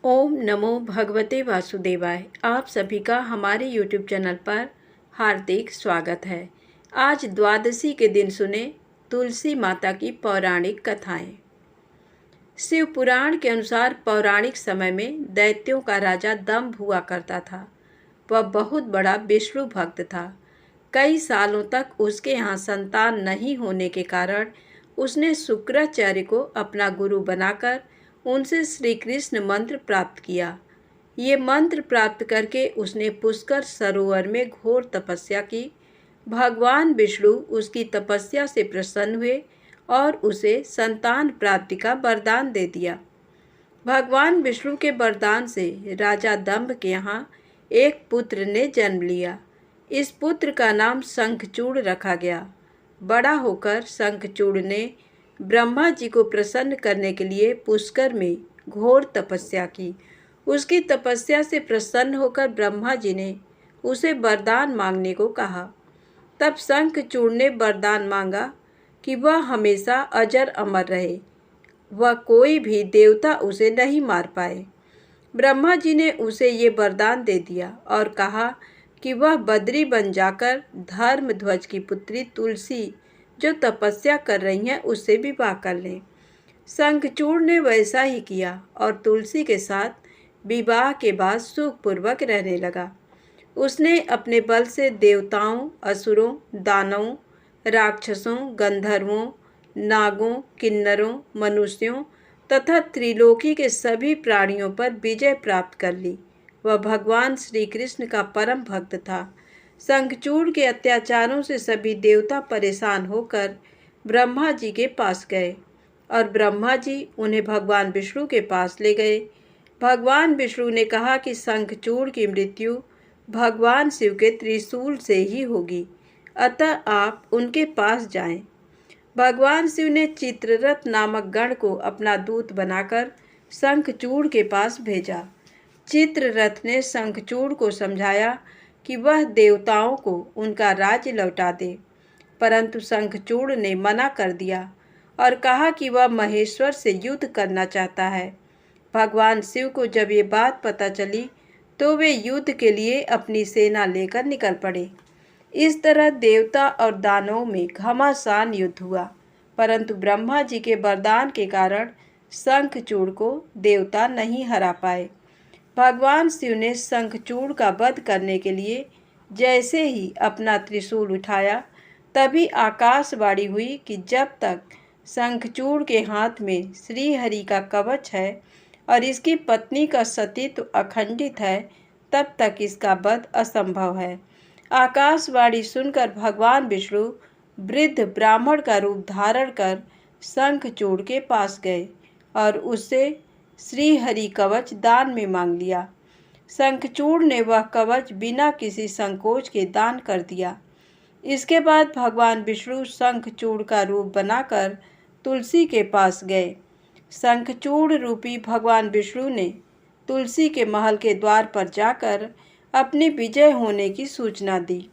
ओम नमो भगवते वासुदेवाय। आप सभी का हमारे YouTube चैनल पर हार्दिक स्वागत है। आज द्वादशी के दिन सुने तुलसी माता की पौराणिक कथाएं। शिव पुराण के अनुसार पौराणिक समय में दैत्यों का राजा दंभ हुआ करता था। वह बहुत बड़ा विष्णु भक्त था। कई सालों तक उसके यहाँ संतान नहीं होने के कारण उसने शुक्राचार्य को अपना गुरु बनाकर उनसे श्री कृष्ण मंत्र प्राप्त किया। ये मंत्र प्राप्त करके उसने पुष्कर सरोवर में घोर तपस्या की। भगवान विष्णु उसकी तपस्या से प्रसन्न हुए और उसे संतान प्राप्ति का वरदान दे दिया। भगवान विष्णु के वरदान से राजा दंभ के यहाँ एक पुत्र ने जन्म लिया। इस पुत्र का नाम शंखचूड़ रखा गया। बड़ा होकर शंखचूड़ ने ब्रह्मा जी को प्रसन्न करने के लिए पुष्कर में घोर तपस्या की। उसकी तपस्या से प्रसन्न होकर ब्रह्मा जी ने उसे वरदान मांगने को कहा। तब शंखचूड़ ने वरदान मांगा कि वह हमेशा अजर अमर रहे, वह कोई भी देवता उसे नहीं मार पाए। ब्रह्मा जी ने उसे ये वरदान दे दिया और कहा कि वह बद्री बन जाकर धर्मध्वज की पुत्री तुलसी जो तपस्या कर रही हैं उससे विवाह कर लें। शंखचूड़ ने वैसा ही किया और तुलसी के साथ विवाह के बाद सुखपूर्वक रहने लगा। उसने अपने बल से देवताओं, असुरों, दानवों, राक्षसों, गंधर्वों, नागों, किन्नरों, मनुष्यों तथा त्रिलोकी के सभी प्राणियों पर विजय प्राप्त कर ली। वह भगवान श्री कृष्ण का परम भक्त था। शंखचूड़ के अत्याचारों से सभी देवता परेशान होकर ब्रह्मा जी के पास गए और ब्रह्मा जी उन्हें भगवान विष्णु के पास ले गए। भगवान विष्णु ने कहा कि शंखचूड़ की मृत्यु भगवान शिव के त्रिशूल से ही होगी, अतः आप उनके पास जाएं। भगवान शिव ने चित्ररथ नामक गण को अपना दूत बनाकर शंखचूड़ के पास भेजा। चित्ररथ ने शंखचूड़ को समझाया कि वह देवताओं को उनका राज्य लौटा दे, परंतु शंखचूड़ ने मना कर दिया और कहा कि वह महेश्वर से युद्ध करना चाहता है। भगवान शिव को जब ये बात पता चली तो वे युद्ध के लिए अपनी सेना लेकर निकल पड़े। इस तरह देवता और दानवों में घमासान युद्ध हुआ, परंतु ब्रह्मा जी के वरदान के कारण शंखचूड़ को देवता नहीं हरा पाए। भगवान शिव ने शंखचूड़ का वध करने के लिए जैसे ही अपना त्रिशूल उठाया तभी आकाशवाणी हुई कि जब तक शंखचूड़ के हाथ में श्री हरि का कवच है और इसकी पत्नी का सतीत्व अखंडित है तब तक इसका वध असंभव है। आकाशवाणी सुनकर भगवान विष्णु वृद्ध ब्राह्मण का रूप धारण कर शंखचूड़ के पास गए और उससे श्री हरि कवच दान में मांग लिया। शंखचूड़ ने वह कवच बिना किसी संकोच के दान कर दिया। इसके बाद भगवान विष्णु शंखचूड़ का रूप बनाकर तुलसी के पास गए। शंखचूड़ रूपी भगवान विष्णु ने तुलसी के महल के द्वार पर जाकर अपनी विजय होने की सूचना दी।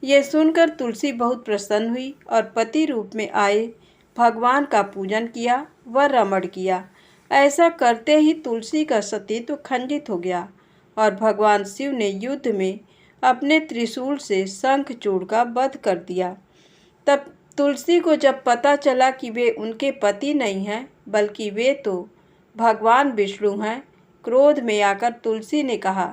ये सुनकर तुलसी बहुत प्रसन्न हुई और पति रूप में आए भगवान का पूजन किया व रमण किया। ऐसा करते ही तुलसी का सतीत्व खंडित हो गया और भगवान शिव ने युद्ध में अपने त्रिशूल से शंखचूड़ का वध कर दिया। तब तुलसी को जब पता चला कि वे उनके पति नहीं हैं बल्कि वे तो भगवान विष्णु हैं, क्रोध में आकर तुलसी ने कहा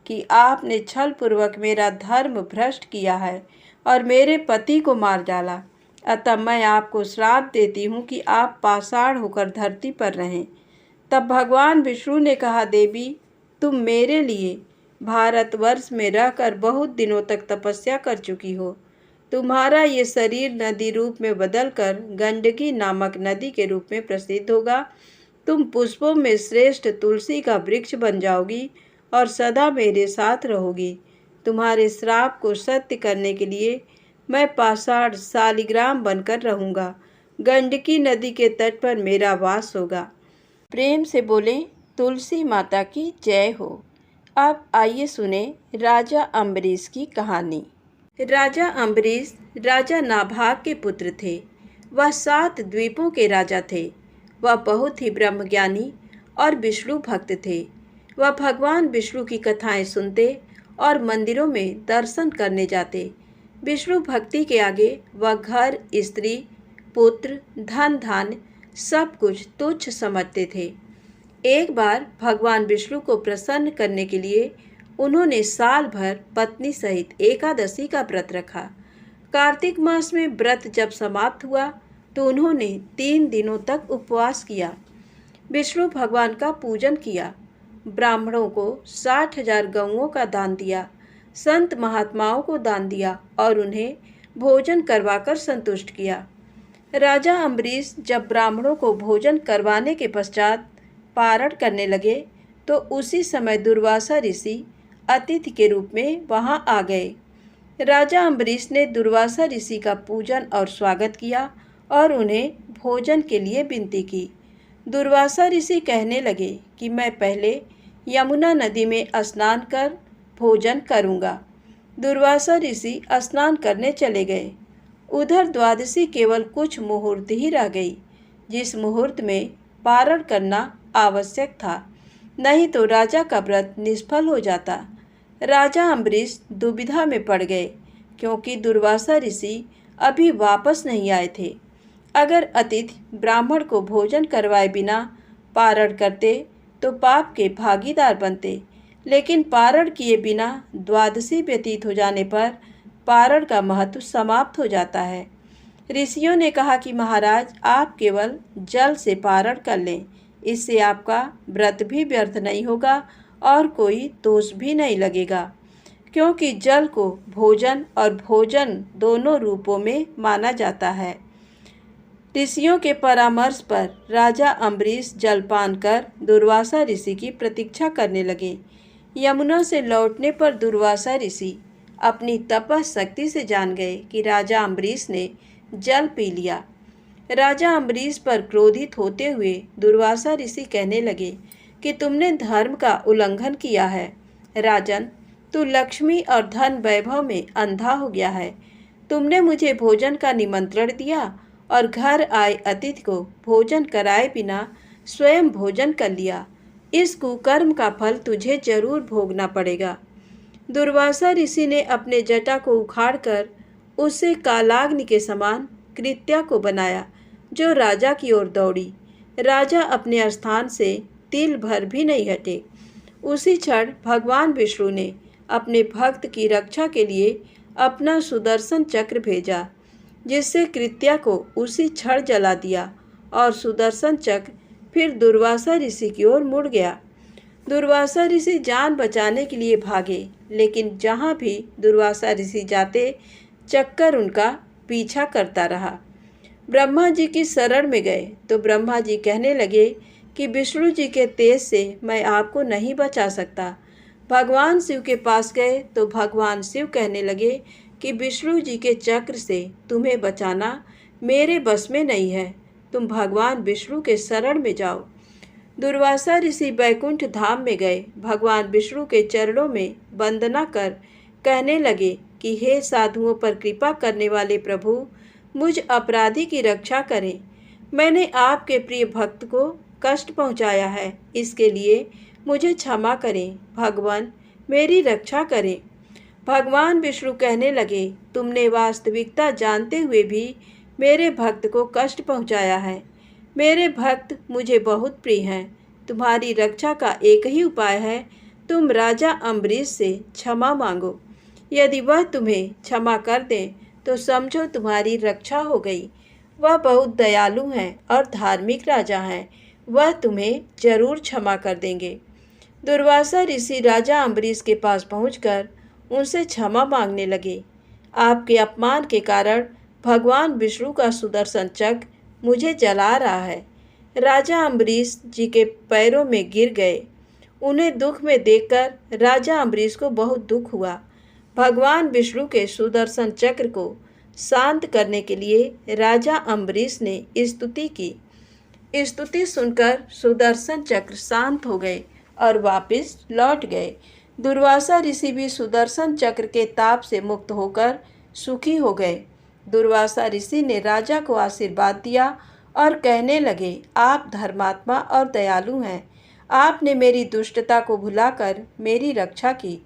कि आपने छलपूर्वक मेरा धर्म भ्रष्ट किया है और मेरे पति को मार डाला, अतः मैं आपको श्राप देती हूँ कि आप पाषाण होकर धरती पर रहें। तब भगवान विष्णु ने कहा, देवी तुम मेरे लिए भारतवर्ष में रहकर बहुत दिनों तक तपस्या कर चुकी हो। तुम्हारा ये शरीर नदी रूप में बदलकर गंडकी नामक नदी के रूप में प्रसिद्ध होगा। तुम पुष्पों में श्रेष्ठ तुलसी का वृक्ष बन जाओगी और सदा मेरे साथ रहोगी। तुम्हारे श्राप को सत्य करने के लिए मैं पाषाण शालिग्राम बनकर रहूँगा। गंडकी नदी के तट पर मेरा वास होगा। प्रेम से बोले तुलसी माता की जय हो। अब आइए सुने राजा अम्बरीश की कहानी। राजा अम्बरीश राजा नाभाग के पुत्र थे। वह 7 द्वीपों के राजा थे। वह बहुत ही ब्रह्मज्ञानी और विष्णु भक्त थे। वह भगवान विष्णु की कथाएं सुनते और मंदिरों में दर्शन करने जाते। विष्णु भक्ति के आगे वह घर, स्त्री, पुत्र, धन धान्य सब कुछ तुच्छ समझते थे। एक बार भगवान विष्णु को प्रसन्न करने के लिए उन्होंने साल भर पत्नी सहित एकादशी का व्रत रखा। कार्तिक मास में व्रत जब समाप्त हुआ तो उन्होंने 3 दिनों तक उपवास किया। विष्णु भगवान का पूजन किया, ब्राह्मणों को 60,000 गौओं का दान दिया, संत महात्माओं को दान दिया और उन्हें भोजन करवाकर संतुष्ट किया। राजा अम्बरीश जब ब्राह्मणों को भोजन करवाने के पश्चात पारण करने लगे तो उसी समय दुर्वासा ऋषि अतिथि के रूप में वहां आ गए। राजा अम्बरीश ने दुर्वासा ऋषि का पूजन और स्वागत किया और उन्हें भोजन के लिए विनती की। दुर्वासा ऋषि कहने लगे कि मैं पहले यमुना नदी में स्नान कर भोजन करूंगा। दुर्वासा ऋषि स्नान करने चले गए। उधर द्वादशी केवल कुछ मुहूर्त ही रह गई, जिस मुहूर्त में पारण करना आवश्यक था, नहीं तो राजा का व्रत निष्फल हो जाता। राजा अम्बरीश दुविधा में पड़ गए क्योंकि दुर्वासा ऋषि अभी वापस नहीं आए थे। अगर अतिथि ब्राह्मण को भोजन करवाए बिना पारण करते तो पाप के भागीदार बनते, लेकिन पारण किए बिना द्वादशी व्यतीत हो जाने पर पारण का महत्व समाप्त हो जाता है। ऋषियों ने कहा कि महाराज, आप केवल जल से पारण कर लें, इससे आपका व्रत भी व्यर्थ नहीं होगा और कोई दोष भी नहीं लगेगा, क्योंकि जल को भोजन और भोजन दोनों रूपों में माना जाता है। ऋषियों के परामर्श पर राजा अम्बरीश जलपान कर दुर्वासा ऋषि की प्रतीक्षा करने लगे। यमुना से लौटने पर दुर्वासा ऋषि अपनी तपशक्ति से जान गए कि राजा अम्बरीश ने जल पी लिया। राजा अम्बरीश पर क्रोधित होते हुए दुर्वासा ऋषि कहने लगे कि तुमने धर्म का उल्लंघन किया है। राजन, तू लक्ष्मी और धन वैभव में अंधा हो गया है। तुमने मुझे भोजन का निमंत्रण दिया और घर आए अतिथि को भोजन कराए बिना स्वयं भोजन कर लिया। इस कुकर्म का फल तुझे जरूर भोगना पड़ेगा। दुर्वासा ऋषि ने अपने जटा को उखाड़कर उससे कालाग्नि के समान कृत्या को बनाया, जो राजा की ओर दौड़ी। राजा अपने स्थान से तिल भर भी नहीं हटे। उसी क्षण भगवान विष्णु ने अपने भक्त की रक्षा के लिए अपना सुदर्शन चक्र भेजा, जिससे कृत्या को उसी क्षण जला दिया और सुदर्शन चक्र फिर दुर्वासा ऋषि की ओर मुड़ गया। दुर्वासा ऋषि जान बचाने के लिए भागे, लेकिन जहाँ भी दुर्वासा ऋषि जाते चक्कर उनका पीछा करता रहा। ब्रह्मा जी की शरण में गए तो ब्रह्मा जी कहने लगे कि विष्णु जी के तेज से मैं आपको नहीं बचा सकता। भगवान शिव के पास गए तो भगवान शिव कहने लगे कि विष्णु जी के चक्र से तुम्हें बचाना मेरे बस में नहीं है, तुम भगवान विष्णु के शरण में जाओ। दुर्वासा ऋषि बैकुंठ धाम में गए। भगवान विष्णु के चरणों में वंदना कर कहने लगे कि हे साधुओं पर कृपा करने वाले प्रभु, मुझ अपराधी की रक्षा करें। मैंने आपके प्रिय भक्त को कष्ट पहुंचाया है, इसके लिए मुझे क्षमा करें। भगवान, मेरी रक्षा करें। भगवान विष्णु कहने लगे, तुमने वास्तविकता जानते हुए भी मेरे भक्त को कष्ट पहुंचाया है। मेरे भक्त मुझे बहुत प्रिय हैं। तुम्हारी रक्षा का एक ही उपाय है, तुम राजा अम्बरीश से क्षमा मांगो। यदि वह तुम्हें क्षमा कर दें तो समझो तुम्हारी रक्षा हो गई। वह बहुत दयालु हैं और धार्मिक राजा हैं, वह तुम्हें जरूर क्षमा कर देंगे। दुर्वासा ऋषि राजा अम्बरीश के पास पहुंचकर उनसे क्षमा मांगने लगे। आपके अपमान के कारण भगवान विष्णु का सुदर्शन चक्र मुझे जला रहा है। राजा अम्बरीश जी के पैरों में गिर गए। उन्हें दुख में देखकर राजा अम्बरीश को बहुत दुख हुआ। भगवान विष्णु के सुदर्शन चक्र को शांत करने के लिए राजा अम्बरीश ने स्तुति की। स्तुति सुनकर सुदर्शन चक्र शांत हो गए और वापस लौट गए। दुर्वासा ऋषि भी सुदर्शन चक्र के ताप से मुक्त होकर सुखी हो गए। दुर्वासा ऋषि ने राजा को आशीर्वाद दिया और कहने लगे, आप धर्मात्मा और दयालु हैं। आपने मेरी दुष्टता को भुलाकर मेरी रक्षा की।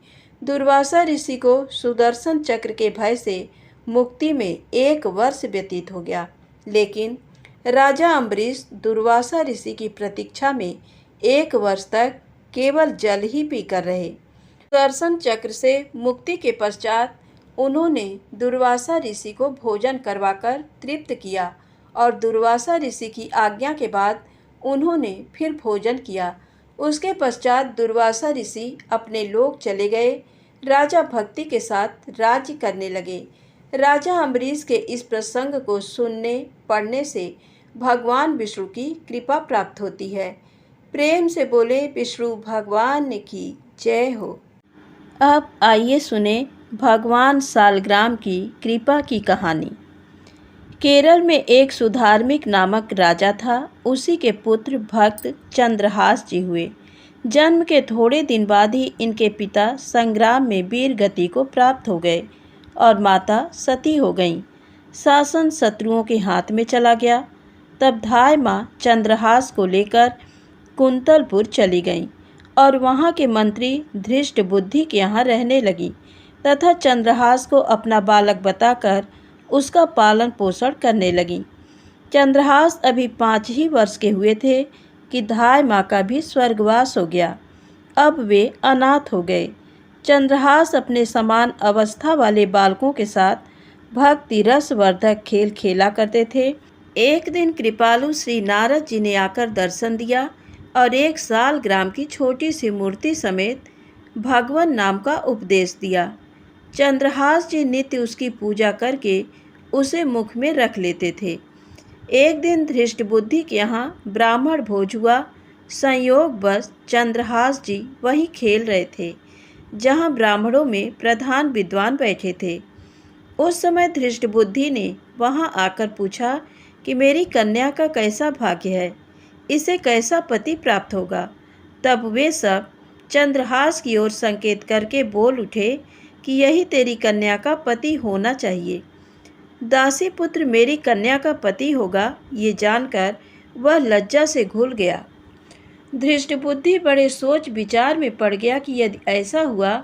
दुर्वासा ऋषि को सुदर्शन चक्र के भय से मुक्ति में 1 वर्ष व्यतीत हो गया, लेकिन राजा अम्बरीश दुर्वासा ऋषि की प्रतीक्षा में 1 वर्ष तक केवल जल ही पीकर रहे। सुदर्शन चक्र से मुक्ति के पश्चात उन्होंने दुर्वासा ऋषि को भोजन करवाकर तृप्त किया और दुर्वासा ऋषि की आज्ञा के बाद उन्होंने फिर भोजन किया। उसके पश्चात दुर्वासा ऋषि अपने लोक चले गए। राजा भक्ति के साथ राज्य करने लगे। राजा अम्बरीश के इस प्रसंग को सुनने पढ़ने से भगवान विष्णु की कृपा प्राप्त होती है। प्रेम से बोले विष्णु भगवान की जय हो। अब आइए सुने भगवान सालग्राम की कृपा की कहानी। केरल में एक सुधार्मिक नामक राजा था। उसी के पुत्र भक्त चंद्रहास जी हुए। जन्म के थोड़े दिन बाद ही इनके पिता संग्राम में वीर गति को प्राप्त हो गए और माता सती हो गईं। शासन शत्रुओं के हाथ में चला गया। तब धाय माँ चंद्रहास को लेकर कुंतलपुर चली गईं और वहाँ के मंत्री धृष्ट बुद्धि के यहाँ रहने लगी तथा चंद्रहास को अपना बालक बताकर उसका पालन पोषण करने लगी। चंद्रहास अभी 5 ही वर्ष के हुए थे कि धाय माँ का भी स्वर्गवास हो गया। अब वे अनाथ हो गए। चंद्रहास अपने समान अवस्था वाले बालकों के साथ भक्ति रसवर्धक खेल खेला करते थे। एक दिन कृपालु श्री नारद जी ने आकर दर्शन दिया और 1 सालग्राम की छोटी सी मूर्ति समेत भगवान नाम का उपदेश दिया। चंद्रहास जी नित्य उसकी पूजा करके उसे मुख में रख लेते थे। एक दिन धृष्ट बुद्धि के यहाँ ब्राह्मण भोज हुआ। संयोगवश चंद्रहास जी वहीं खेल रहे थे जहाँ ब्राह्मणों में प्रधान विद्वान बैठे थे। उस समय धृष्ट बुद्धि ने वहाँ आकर पूछा कि मेरी कन्या का कैसा भाग्य है, इसे कैसा पति प्राप्त होगा। तब वे सब चंद्रहास की ओर संकेत करके बोल उठे कि यही तेरी कन्या का पति होना चाहिए। दासी पुत्र मेरी कन्या का पति होगा, ये जानकर वह लज्जा से घुल गया। धृष्ट बुद्धि बड़े सोच विचार में पड़ गया कि यदि ऐसा हुआ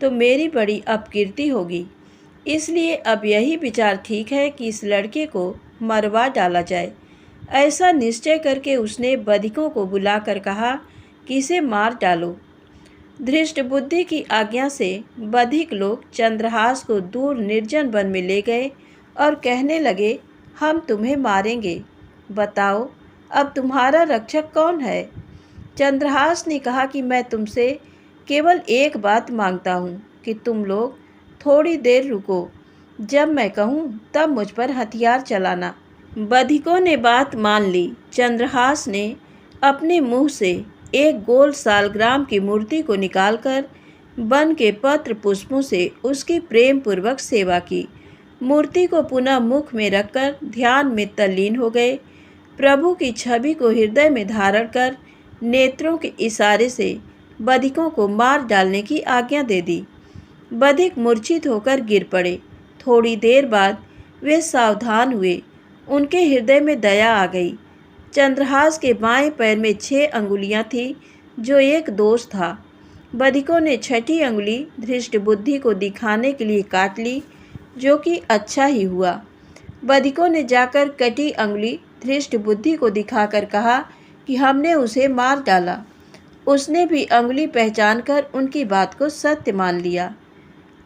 तो मेरी बड़ी अपकीर्ति होगी। इसलिए अब यही विचार ठीक है कि इस लड़के को मरवा डाला जाए। ऐसा निश्चय करके उसने बधिकों को बुलाकर कहा कि इसे मार डालो। धृष्ट बुद्धि की आज्ञा से बधिक लोग चंद्रहास को दूर निर्जन वन में ले गए और कहने लगे, हम तुम्हें मारेंगे, बताओ अब तुम्हारा रक्षक कौन है। चंद्रहास ने कहा कि मैं तुमसे केवल एक बात मांगता हूँ कि तुम लोग थोड़ी देर रुको, जब मैं कहूँ तब मुझ पर हथियार चलाना। बधिकों ने बात मान ली। चंद्रहास ने अपने मुंह से एक गोल सालग्राम की मूर्ति को निकालकर वन के पत्र पुष्पों से उसकी प्रेम पूर्वक सेवा की। मूर्ति को पुनः मुख में रखकर ध्यान में तल्लीन हो गए। प्रभु की छवि को हृदय में धारण कर नेत्रों के इशारे से बधिकों को मार डालने की आज्ञा दे दी। बधिक मूर्छित होकर गिर पड़े। थोड़ी देर बाद वे सावधान हुए। उनके हृदय में दया आ गई। चंद्रहास के बाएं पैर में 6 अंगुलियां थीं, जो एक दोष था। बधिकों ने 6ठी अंगुली धृष्ट बुद्धि को दिखाने के लिए काट ली, जो कि अच्छा ही हुआ। बधिकों ने जाकर कटी अंगुली धृष्ट बुद्धि को दिखाकर कहा कि हमने उसे मार डाला। उसने भी अंगुली पहचानकर उनकी बात को सत्य मान लिया।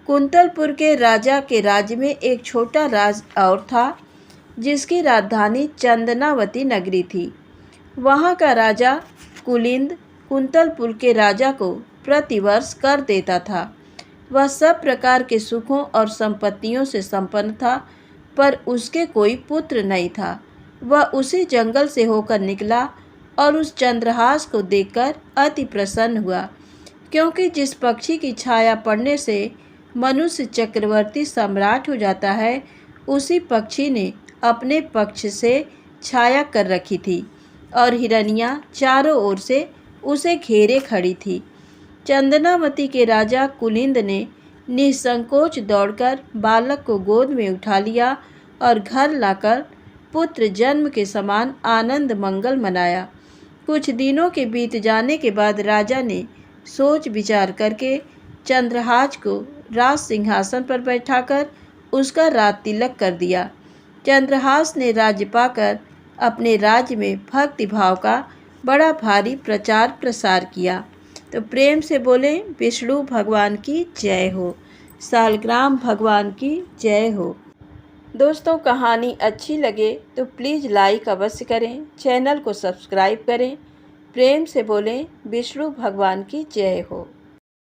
कुंतलपुर के राजा के राज्य में एक छोटा राज और था, जिसकी राजधानी चंदनावती नगरी थी। वहाँ का राजा कुलिंद कुंतलपुर के राजा को प्रतिवर्ष कर देता था। वह सब प्रकार के सुखों और संपत्तियों से संपन्न था, पर उसके कोई पुत्र नहीं था। वह उसी जंगल से होकर निकला और उस चंद्रहास को देखकर अति प्रसन्न हुआ, क्योंकि जिस पक्षी की छाया पड़ने से मनुष्य चक्रवर्ती सम्राट हो जाता है, उसी पक्षी ने अपने पक्ष से छाया कर रखी थी और हिरनियाँ चारों ओर से उसे घेरे खड़ी थी। चंदनावती के राजा कुलिंद ने निसंकोच दौड़कर बालक को गोद में उठा लिया और घर लाकर पुत्र जन्म के समान आनंद मंगल मनाया। कुछ दिनों के बीत जाने के बाद राजा ने सोच विचार करके चंद्रहास को राज सिंहासन पर बैठाकर उसका राज तिलक कर दिया। चंद्रहास ने राज्य पाकर अपने राज्य में भक्ति भाव का बड़ा भारी प्रचार प्रसार किया। तो प्रेम से बोले विष्णु भगवान की जय हो, सालग्राम भगवान की जय हो। दोस्तों, कहानी अच्छी लगे तो प्लीज़ लाइक अवश्य करें, चैनल को सब्सक्राइब करें। प्रेम से बोलें विष्णु भगवान की जय हो।